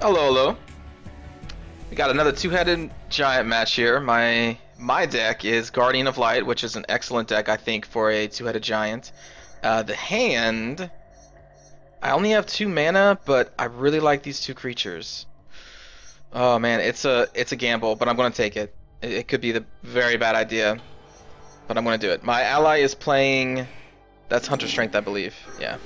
Hello, hello. We got another two-headed giant match here. My deck is Guardian of Light, which is an excellent deck, I think, for a two-headed giant. The hand, I only have 2 mana, but I really like these 2 creatures. Oh man, it's a gamble, but I'm gonna take it. It could be the very bad idea, but I'm gonna do it. My ally is playing. That's Hunter Strength, I believe. Yeah.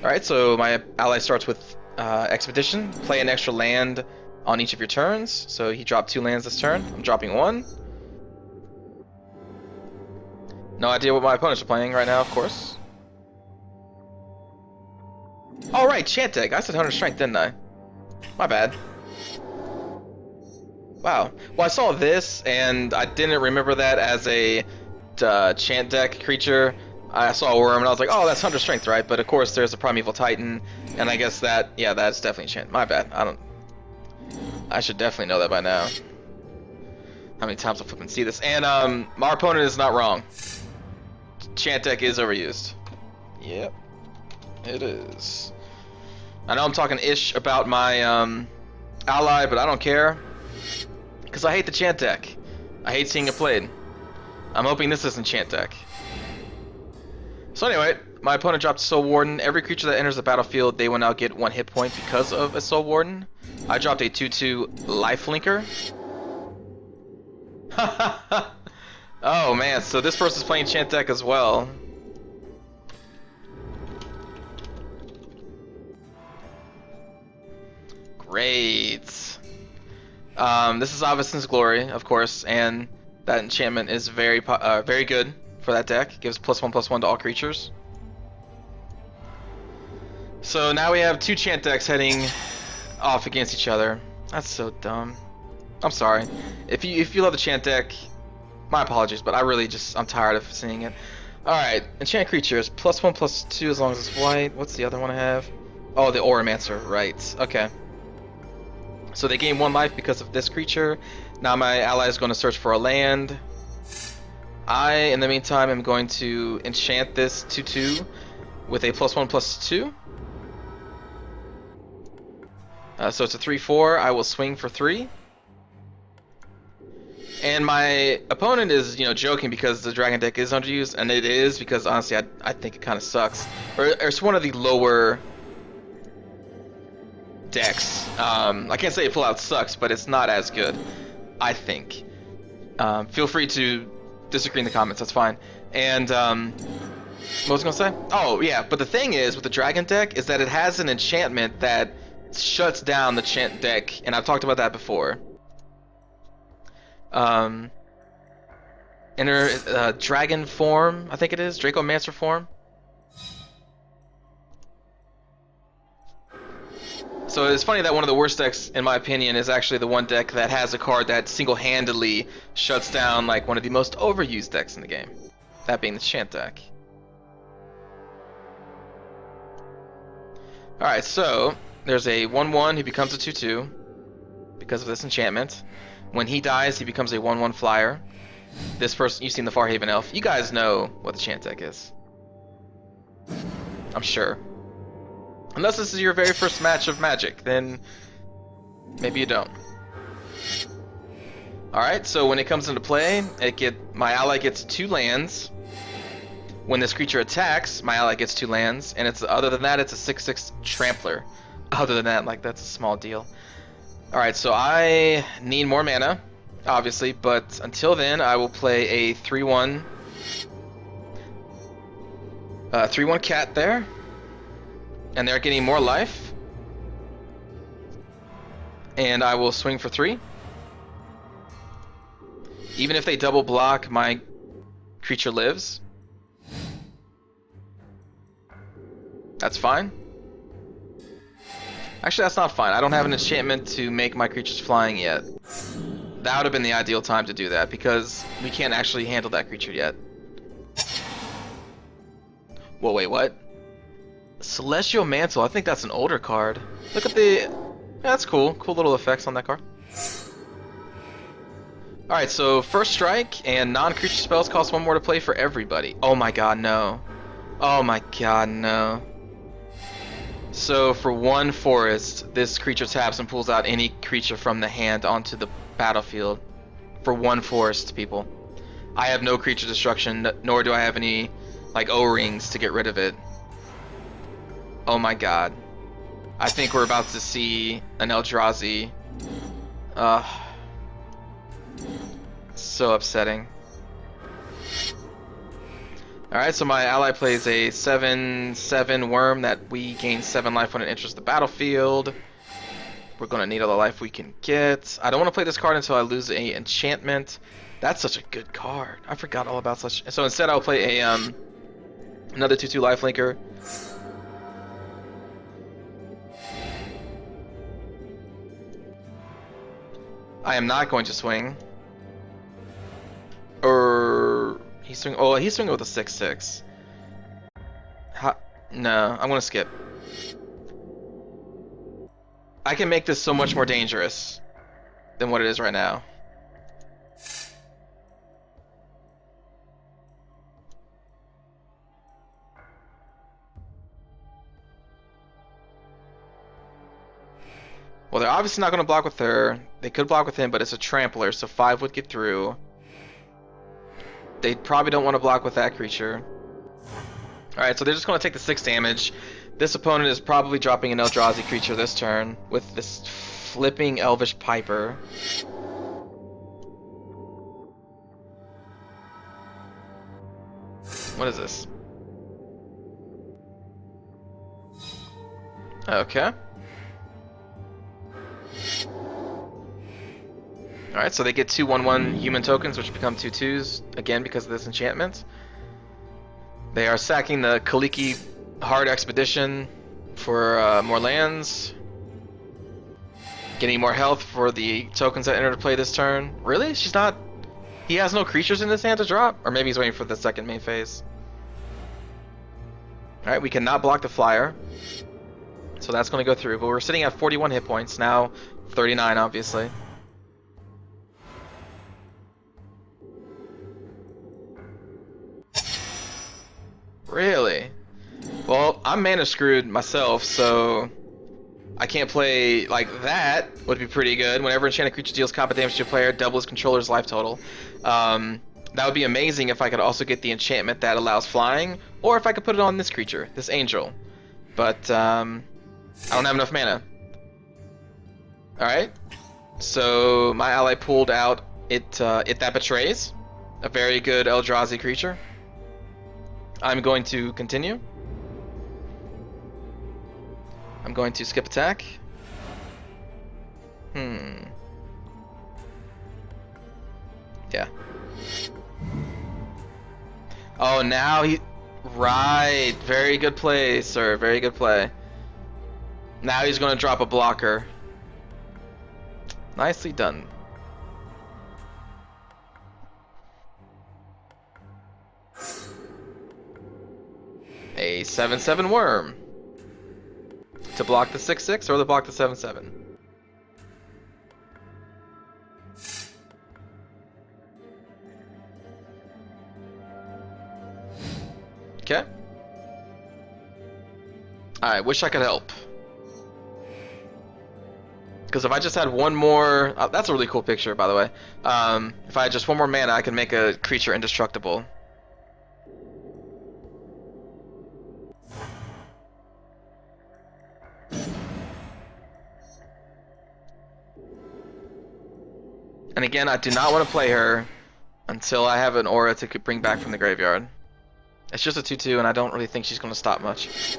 All right, so my ally starts with Expedition. Play an extra land on each of your turns. So he dropped 2 lands this turn. I'm dropping 1. No idea what my opponents are playing right now, of course. All right, Chant deck. I said Hunter Strength, didn't I? My bad. Wow. Well, I saw this, and I didn't remember that as a Chant deck creature. I saw a worm, and I was like, oh, that's Hunter Strength, right? But of course, there's a Primeval Titan, and I guess that, yeah, that's definitely Chant. My bad. I should definitely know that by now. How many times I'll flipping see this? And my opponent is not wrong. Chant deck is overused. Yep, it is. I know I'm talking ish about my ally, but I don't care. Because I hate the Chant deck. I hate seeing it played. I'm hoping this isn't Chant deck. So anyway, my opponent dropped Soul Warden. Every creature that enters the battlefield, they will now get 1 hit point because of a Soul Warden. I dropped a 2/2 Lifelinker. Oh man, so this person's playing Chant deck as well. Great. This is Avacyn's Glory, of course, and that enchantment is very good for that deck. It gives +1/+1 to all creatures. So now we have 2 Chant decks heading off against each other. That's so dumb. I'm sorry. If you love the Chant deck, my apologies, but I'm tired of seeing it. Alright, enchant creatures, +1/+2 as long as it's white. What's the other one I have? Oh, the Auramancer, right. Okay. So they gain 1 life because of this creature. Now my ally is going to search for a land. I, in the meantime, am going to enchant this 2/2 with a +1/+2. So it's a 3/4. I will swing for 3. And my opponent is, joking because the Dragon deck is underused, and it is because honestly, I think it kind of sucks. Or it's one of the lower decks. I can't say it full out sucks, but it's not as good, I think. Feel free to disagree in the comments, that's fine. And what was I gonna say? Oh yeah, but the thing is with the Dragon deck is that it has an enchantment that shuts down the Chant deck, and I've talked about that before. Enter Dragon form, I think it is, Dracomancer form. So it's funny that one of the worst decks, in my opinion, is actually the one deck that has a card that single-handedly shuts down like one of the most overused decks in the game. That being the Chant deck. Alright, so there's a 1/1 who becomes a 2/2 because of this enchantment. When he dies, he becomes a 1/1 flyer. This person, you've seen the Farhaven Elf. You guys know what the Chant deck is. I'm sure. Unless this is your very first match of Magic, then maybe you don't. Alright, so when it comes into play, my ally gets 2 lands. When this creature attacks, my ally gets 2 lands, and other than that, it's a 6/6 Trampler. Other than that, that's a small deal. Alright, so I need more mana, obviously, but until then, I will play a 3/1 cat there. And they're getting more life. And I will swing for 3. Even if they double block, my creature lives. That's fine. Actually, that's not fine. I don't have an enchantment to make my creatures flying yet. That would have been the ideal time to do that, because we can't actually handle that creature yet. Whoa, wait, what? Celestial Mantle, I think that's an older card. Look at the... Yeah, that's cool. Cool little effects on that card. Alright, so first strike, and non-creature spells cost 1 more to play for everybody. Oh my god, no. Oh my god, no. So for 1 forest, this creature taps and pulls out any creature from the hand onto the battlefield. For 1 forest, people. I have no creature destruction, nor do I have any, like, O-rings to get rid of it. Oh my god. I think we're about to see an Eldrazi. So upsetting. Alright, so my ally plays a 7/7 worm that we gain 7 life when it enters the battlefield. We're gonna need all the life we can get. I don't want to play this card until I lose a enchantment. That's such a good card. I forgot all about such. So instead I'll play a another 2/2 lifelinker. I am not going to swing. Or he's swinging. Oh, he's swinging with a 6/6. No, I'm gonna skip. I can make this so much more dangerous than what it is right now. Well, they're obviously not going to block with her. They could block with him, but it's a trampler, so 5 would get through. They probably don't want to block with that creature. Alright, so they're just going to take the 6 damage. This opponent is probably dropping an Eldrazi creature this turn with this flipping Elvish Piper. What is this? Okay. Alright, so they get 2 1/1 human tokens, which become 2/2s, again because of this enchantment. They are sacking the Kaliki Hard Expedition for more lands. Getting more health for the tokens that enter to play this turn. Really? She's not... He has no creatures in his hand to drop? Or maybe he's waiting for the second main phase. Alright, we cannot block the flyer. So that's going to go through. But we're sitting at 41 hit points. Now 39, obviously. Really? Well, I'm mana screwed myself, so I can't play like that. Would be pretty good. Whenever enchanted creature deals combat damage to a player, double his controller's life total. That would be amazing if I could also get the enchantment that allows flying, or if I could put it on this creature, this angel. But I don't have enough mana. Alright, so my ally pulled out It That Betrays, a very good Eldrazi creature. I'm going to continue. I'm going to skip attack. Yeah. Oh, now he... Right. Very good play, sir. Very good play. Now he's going to drop a blocker. Nicely done. A 7/7 worm. To block the 6/6 or to block the 7/7? Okay. I wish I could help. Because if I just had one more... that's a really cool picture, by the way. If I had just one more mana, I could make a creature indestructible. And again, I do not want to play her until I have an aura to bring back from the graveyard. It's just a 2/2, and I don't really think she's going to stop much.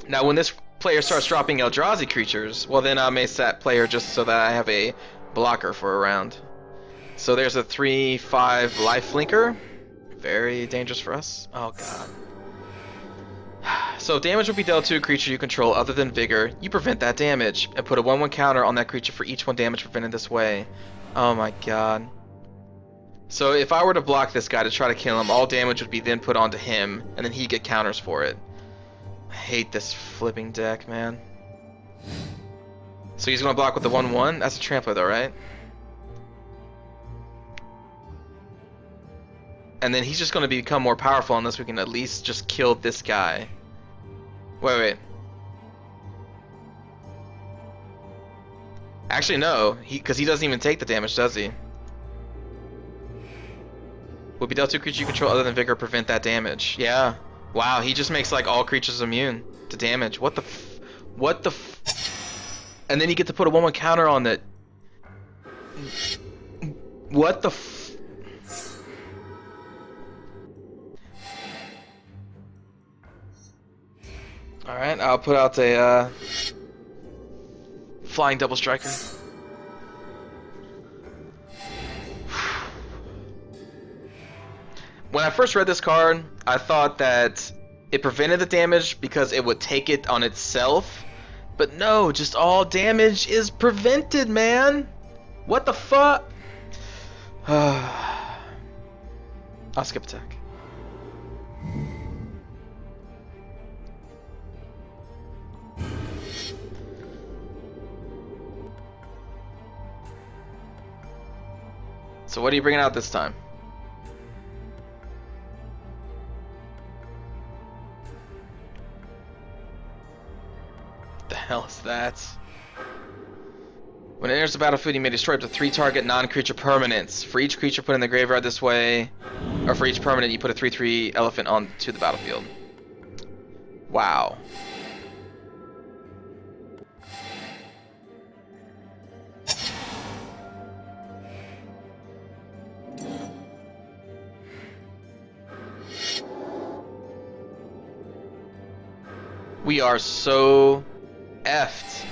Now, when this player starts dropping Eldrazi creatures, well then I may play her just so that I have a blocker for a round. So there's a 3/5 life flinker. Very dangerous for us. Oh god. So if damage will be dealt to a creature you control other than Vigor, you prevent that damage, and put a 1/1 counter on that creature for each 1 damage prevented this way. Oh my god. So if I were to block this guy to try to kill him, all damage would be then put onto him, and then he'd get counters for it. I hate this flipping deck, man. So he's going to block with the 1/1? That's a trampler though, right? And then he's just going to become more powerful unless we can at least just kill this guy. Wait. Actually, no. Because he doesn't even take the damage, does he? Will be dealt to a creature you control other than Vigor prevent that damage. Yeah. Wow, he just makes like all creatures immune to damage. What the and then you get to put a 1/1 counter on that. What the Alright, I'll put out a flying double striker. When I first read this card, I thought that it prevented the damage because it would take it on itself. But no, just all damage is prevented, man. What the fuck? I'll skip attack. So what are you bringing out this time? The hell is that? When it enters the battlefield, you may destroy up to 3 target non-creature permanents. For each creature put in the graveyard this way, or for each permanent, you put a 3/3 elephant onto the battlefield. Wow. We are so effed.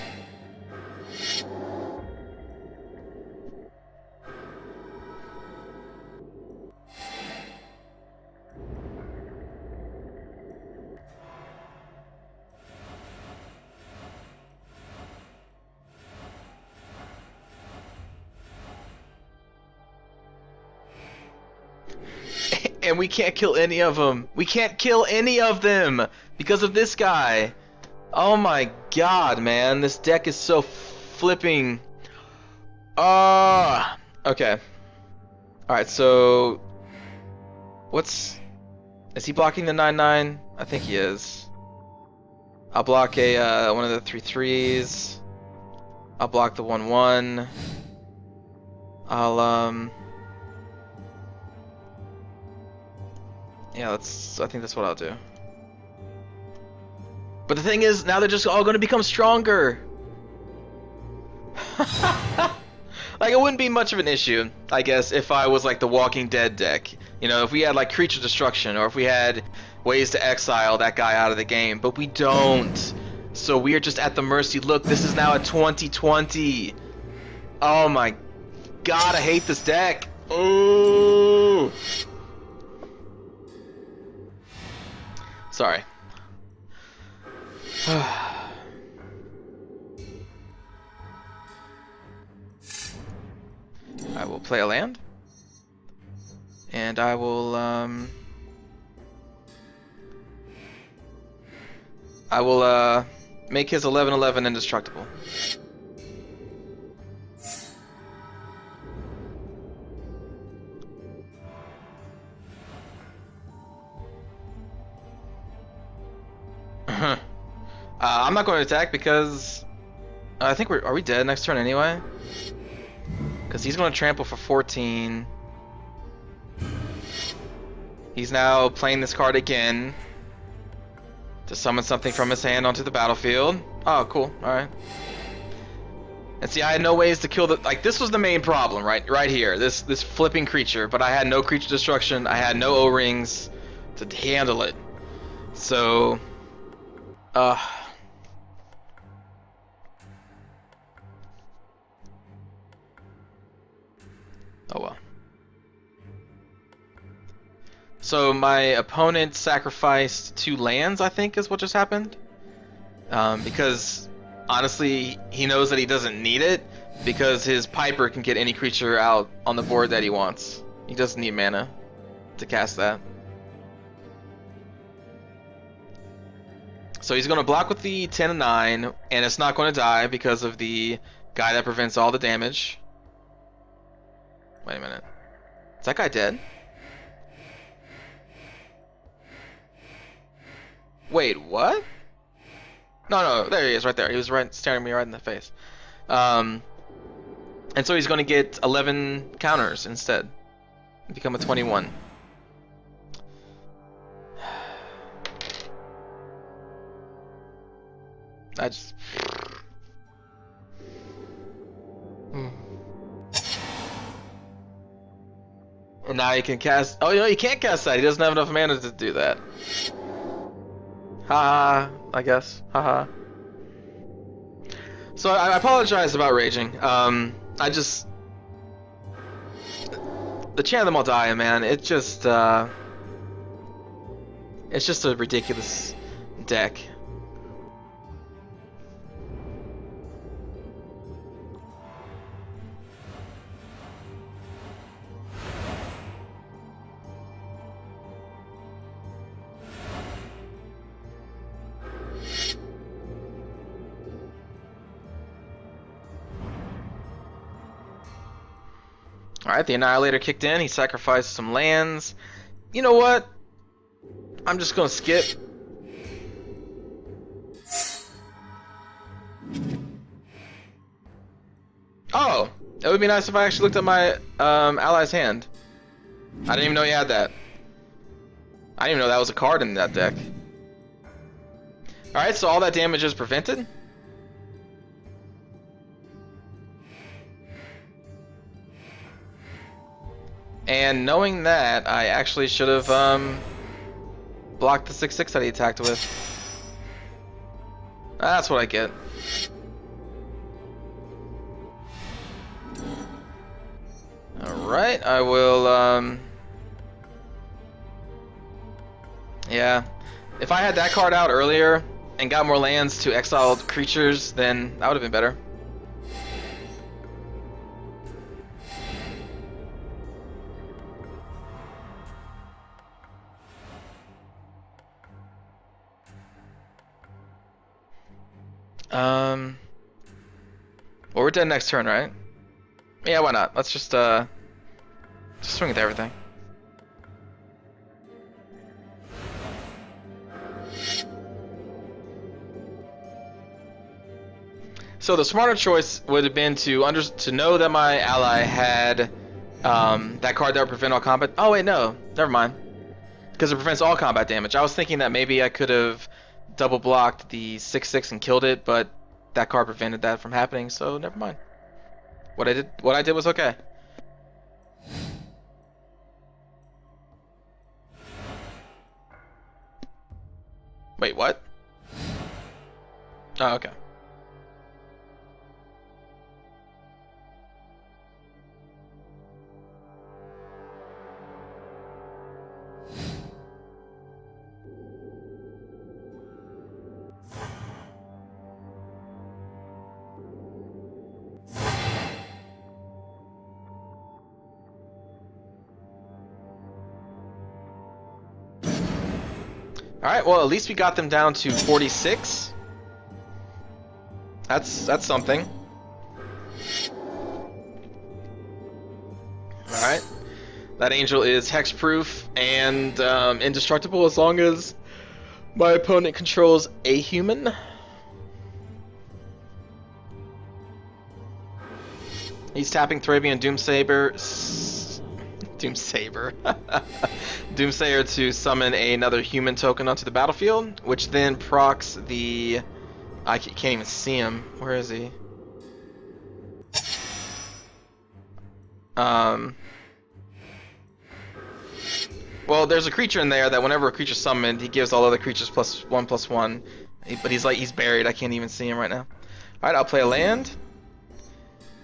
And we can't kill any of them. We can't kill any of them because of this guy. Oh my god, man. This deck is so flipping. Okay. Alright, so... Is he blocking the 9/9? I think he is. I'll block a one of the 3/3s. I'll block the 1/1. Yeah, I think that's what I'll do. But the thing is, now they're just all going to become stronger. Like, it wouldn't be much of an issue, I guess, if I was like the Walking Dead deck. You know, if we had like creature destruction, or if we had ways to exile that guy out of the game. But we don't. So we are just at the mercy. Look, this is now a 2020. Oh my god, I hate this deck. Ooh. Sorry. I will play a land. And I will make his 11/11 indestructible. I'm not going to attack because I think are we dead next turn anyway? Because he's going to trample for 14. He's now playing this card again to summon something from his hand onto the battlefield. Oh, cool. All right. And see, I had no ways to kill the... Like, this was the main problem, right here. This flipping creature, but I had no creature destruction. I had no O-rings to handle it. So... Oh well. So my opponent sacrificed 2 lands, I think, is what just happened. Because honestly, he knows that he doesn't need it because his Piper can get any creature out on the board that he wants. He doesn't need mana to cast that. So he's going to block with the 10 and 9, and it's not going to die because of the guy that prevents all the damage. Wait a minute. Is that guy dead? Wait, what? No, there he is, right there. He was right staring me right in the face. And so he's going to get 11 counters instead. Become a 21. I just... And now he can cast... Oh, he can't cast that. He doesn't have enough mana to do that. Haha, I guess. Haha. So I apologize about raging. I just... The Chant of the Moldiah, man, it's just a ridiculous deck. Alright, the Annihilator kicked in. He sacrificed some lands. You know what? I'm just gonna skip. Oh! It would be nice if I actually looked at my ally's hand. I didn't even know he had that. I didn't even know that was a card in that deck. Alright, so all that damage is prevented. And knowing that, I actually should have blocked the 6/6 that he attacked with. That's what I get. Alright, I will, yeah. If I had that card out earlier and got more lands to exiled creatures, then that would have been better. Well, we're dead next turn, right? Yeah, why not? Let's just swing at everything. So the smarter choice would have been to know that my ally had that card that would prevent all combat. Oh wait, no, never mind, because it prevents all combat damage. I was thinking that maybe I could have double blocked the 6/6 and killed it, but that card prevented that from happening, so never mind. What I did was okay. Wait, what? Oh, okay. Alright, well at least we got them down to 46. That's something. Alright. That angel is hexproof and indestructible as long as my opponent controls a human. He's tapping Thrabian Doomsayer to summon another human token onto the battlefield, which then procs the... I can't even see him. Where is he? Well, there's a creature in there that whenever a creature's summoned, he gives all other creatures +1/+1. But he's buried. I can't even see him right now. Alright, I'll play a land.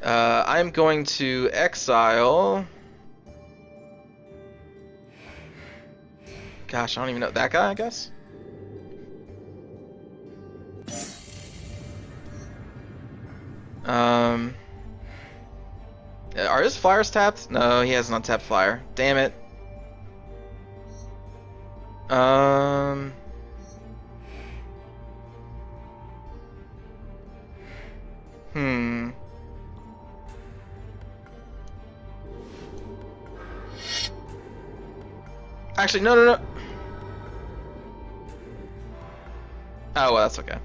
I'm going to exile... Gosh, I don't even know. That guy, I guess? Are his flyers tapped? No, he has an untapped flyer. Damn it. Actually, no. Oh, well, that's okay.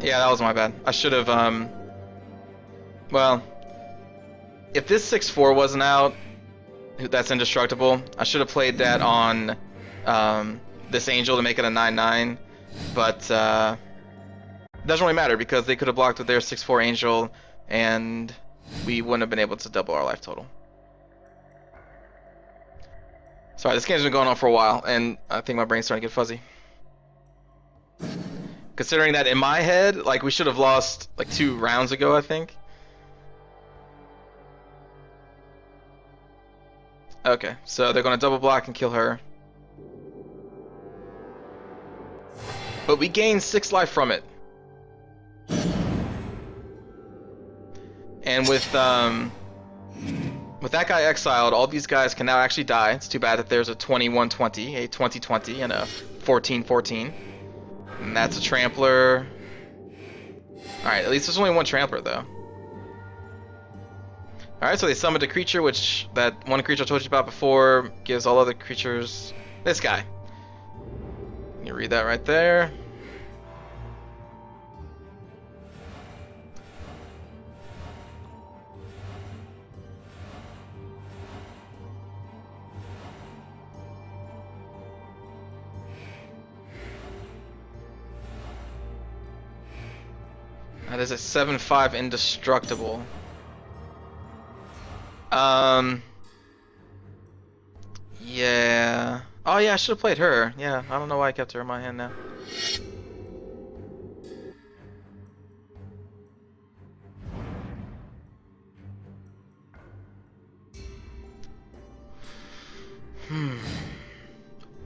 Yeah, that was my bad. I should have, well, if this 6/4 wasn't out, that's indestructible, I should have played that on, this Angel to make it a 9/9, but, it doesn't really matter because they could have blocked with their 6/4 Angel, and we wouldn't have been able to double our life total. Sorry, this game's been going on for a while, and I think my brain's starting to get fuzzy. Considering that in my head, like, we should have lost like 2 rounds ago, I think. Okay, so they're gonna double block and kill her. But we gain 6 life from it. And with that guy exiled, all these guys can now actually die. It's too bad that there's a 21-20, a 20-20, and a 14-14. And that's a trampler. Alright, at least there's only 1 trampler, though. Alright, so they summoned a creature, which that one creature I told you about before gives all other creatures this guy. You read that right there. That is a 7/5 indestructible. Yeah. Oh yeah, I should have played her. Yeah, I don't know why I kept her in my hand now.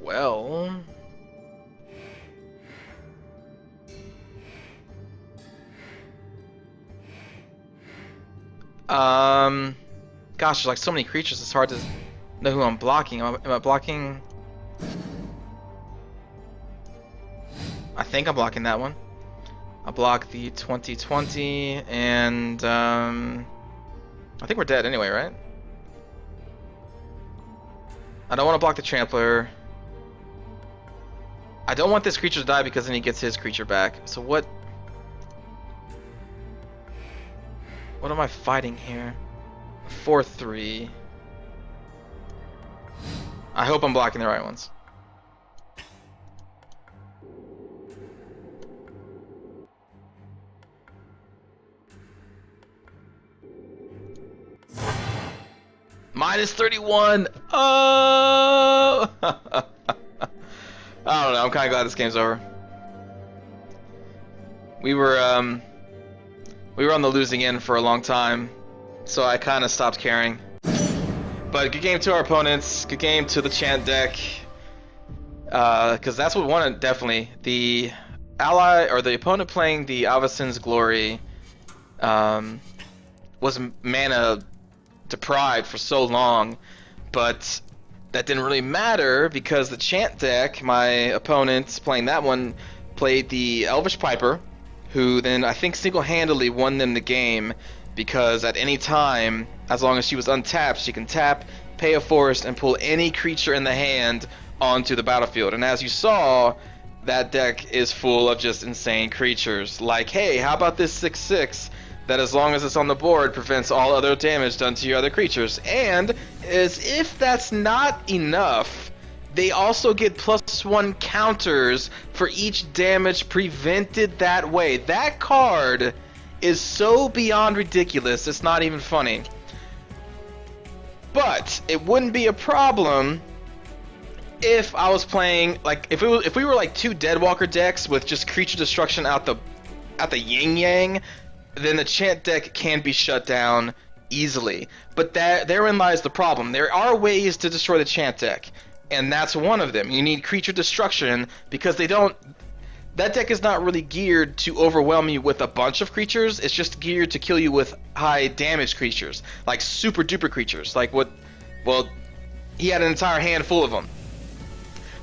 Well. Gosh, there's like so many creatures, it's hard to know who I'm blocking. Am I blocking? I think I'm blocking that one. I block the 20-20, and I think we're dead anyway, right? I don't want to block the trampler. I don't want this creature to die because then he gets his creature back. So what am I fighting here? 4/3. I hope I'm blocking the right ones. -31. Oh! I don't know. I'm kind of glad this game's over. We were on the losing end for a long time, so I kind of stopped caring. But good game to our opponents. Good game to the Chant deck. Because that's what won it, definitely. The ally, or the opponent playing the Avacyn's Glory was mana deprived for so long, but that didn't really matter because the Chant deck, my opponents playing that one, played the Elvish Piper, who then I think single-handedly won them the game because at any time, as long as she was untapped, she can tap, pay a forest, and pull any creature in the hand onto the battlefield. And as you saw, that deck is full of just insane creatures. Like, hey, how about this 6/6 that as long as it's on the board prevents all other damage done to your other creatures? And as if that's not enough, they also get +1 counters for each damage prevented that way. That card is so beyond ridiculous, it's not even funny. But it wouldn't be a problem if I was playing, like, if we were like 2 Deadwalker decks with just creature destruction out the yin yang, then the Chant deck can be shut down easily. But therein lies the problem. There are ways to destroy the Chant deck, and that's one of them. You need creature destruction because that deck is not really geared to overwhelm you with a bunch of creatures. It's just geared to kill you with high damage creatures, like super duper creatures. Like he had an entire hand full of them.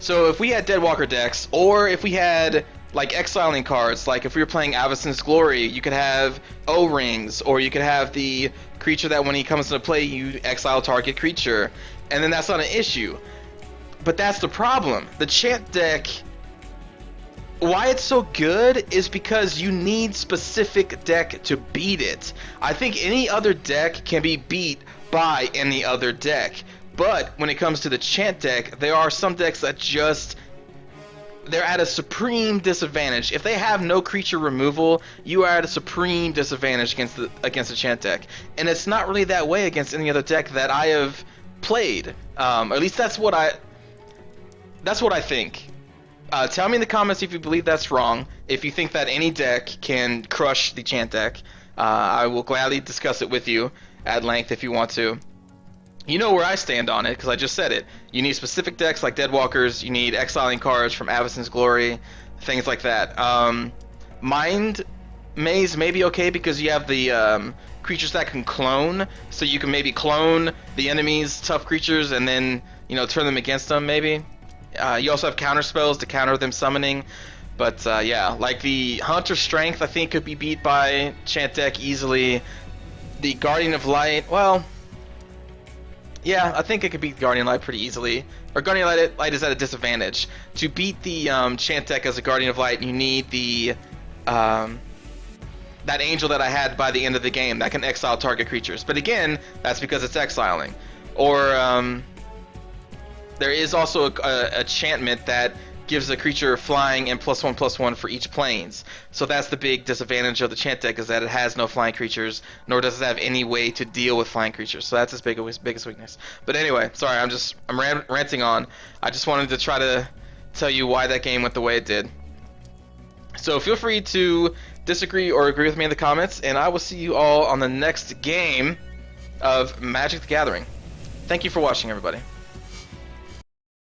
So if we had Deadwalker decks, or if we had like exiling cards, like if we were playing Avacyn's Glory, you could have O-Rings, or you could have the creature that when he comes into play, you exile target creature, and then that's not an issue. But that's the problem. The Chant deck Why it's so good is because you need specific deck to beat it. I think any other deck can be beat by any other deck. But when it comes to the Chant deck, there are some decks that just... they're at a supreme disadvantage. If they have no creature removal, you are at a supreme disadvantage against the Chant deck. And it's not really that way against any other deck that I have played. Or at least that's what I think. Tell me in the comments if you believe that's wrong. If you think that any deck can crush the Chant deck, I will gladly discuss it with you at length if you want to. You know where I stand on it, because I just said it. You need specific decks like Deadwalkers, you need exiling cards from Avacyn's Glory, things like that. Mind Maze may be okay because you have the creatures that can clone, so you can maybe clone the enemy's tough creatures and then, you know, turn them against them, maybe. You also have counter spells to counter them summoning. But yeah, like the Hunter Strength I think could be beat by Chant deck easily. The Guardian of Light, well... yeah, I think it could beat Guardian Light pretty easily. Or Guardian Light is at a disadvantage. To beat the Chant deck as a Guardian of Light, you need the that angel that I had by the end of the game that can exile target creatures. But again, that's because it's exiling. Or there is also a enchantment that gives a creature flying and +1/+1 for each planes. So that's the big disadvantage of the Chant deck, is that it has no flying creatures, nor does it have any way to deal with flying creatures. So that's its biggest weakness. But anyway, sorry, I'm ranting on. I just wanted to try to tell you why that game went the way it did. So feel free to disagree or agree with me in the comments, and I will see you all on the next game of Magic the Gathering. Thank you for watching, everybody.